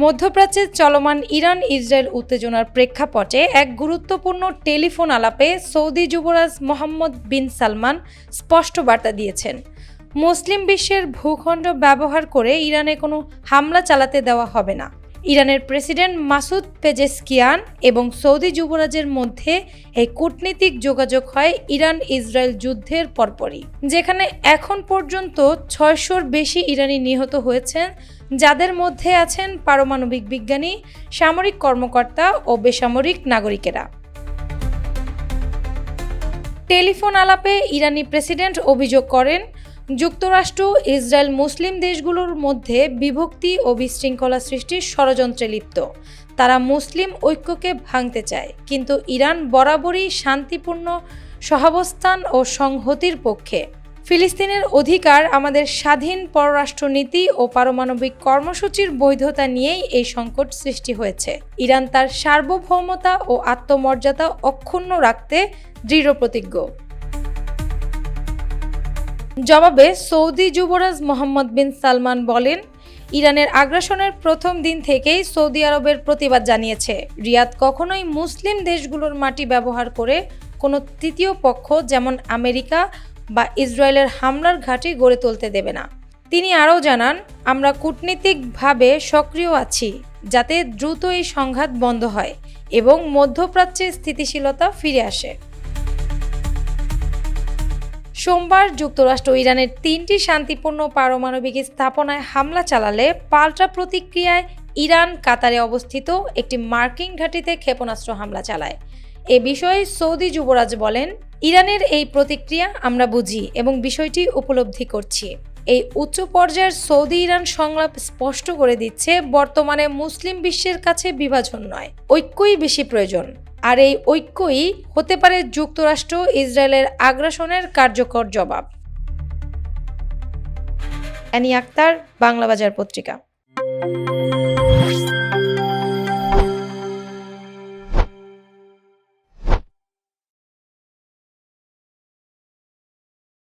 মধ্যপ্রাচ্যে চলমান Iran Israel উত্তেজনার প্রেক্ষাপটে এক গুরুত্বপূর্ণ টেলিফোন আলাপে সৌদি যুবরাজ মোহাম্মদ বিন সালমান স্পষ্ট বার্তা দিয়েছেন, মুসলিম বিশ্বের ভূখণ্ড ব্যবহার করে ইরানে কোনো হামলা চালাতে দেওয়া হবে না। ইরানের প্রেসিডেন্ট মাসুদ পেজেশকিয়ান এবং সৌদি যুবরাজের মধ্যে এই কূটনীতিক যোগাযোগ হয় ইরান ইসরায়েল যুদ্ধের পরপরই, যেখানে এখন পর্যন্ত ৬০০-র বেশি ইরানি নিহত হয়েছেন, যাদের মধ্যে আছেন পারমাণবিক বিজ্ঞানী, সামরিক কর্মকর্তা ও বেসামরিক নাগরিকেরা। টেলিফোন আলাপে ইরানি প্রেসিডেন্ট অভিযোগ করেন, যুক্তরাষ্ট্র ইসরায়েল মুসলিম দেশগুলোর মধ্যে বিভক্তি ও বিশৃঙ্খলা সৃষ্টির ষড়যন্ত্রে লিপ্ত। তারা মুসলিম ঐক্যকে ভাঙতে চায়, কিন্তু ইরান বরাবরই শান্তিপূর্ণ সহাবস্থান ও সংহতির পক্ষে। ফিলিস্তিনের অধিকার, আমাদের স্বাধীন পররাষ্ট্রনীতি ও পারমাণবিক কর্মসূচির বৈধতা নিয়েই এই সংকট সৃষ্টি হয়েছে। ইরান তার সার্বভৌমতা ও আত্মমর্যাদা অক্ষুণ্ণ রাখতে দৃঢ়প্রতিজ্ঞ। জবাবে সৌদি যুবরাজ মোহাম্মদ বিন সালমান বলেন, ইরানের আগ্রাসনের প্রথম দিন থেকেই সৌদি আরবের প্রতিবাদ জানিয়েছে। রিয়াদ কখনোই মুসলিম দেশগুলোর মাটি ব্যবহার করে কোনো তৃতীয় পক্ষ যেমন আমেরিকা বা ইসরায়েলের হামলার ঘাঁটি গড়ে তুলতে দেবে না। তিনি আরও জানান, আমরা কূটনীতিকভাবে সক্রিয় আছি যাতে দ্রুত এই সংঘাত বন্ধ হয় এবং মধ্যপ্রাচ্যে স্থিতিশীলতা ফিরে আসে। সোমবার যুক্তরাষ্ট্র ইরানের ৩টি শান্তিপূর্ণ পারমাণবিক স্থাপনায় হামলা চালালে পাল্টা প্রতিক্রিয়ায় ইরান কাতারে অবস্থিত একটি মার্কিন ঘাঁটিতে ক্ষেপণাস্ত্র হামলা চালায়। এ বিষয়ে সৌদি যুবরাজ বলেন, ইরানের এই প্রতিক্রিয়া আমরা বুঝি এবং বিষয়টি উপলব্ধি করছি। এই উচ্চ পর্যায়ের সৌদি ইরান সংলাপ স্পষ্ট করে দিচ্ছে, বর্তমানে মুসলিম বিশ্বের কাছে বিভাজন নয়, ঐক্যই বেশি প্রয়োজন। আর এই ঐক্যই হতে পারে যুক্তরাষ্ট্র ইসরায়েলের আগ্রাসনের কার্যকর জবাব। অ্যানি আক্তার, বাংলা বাজার পত্রিকা।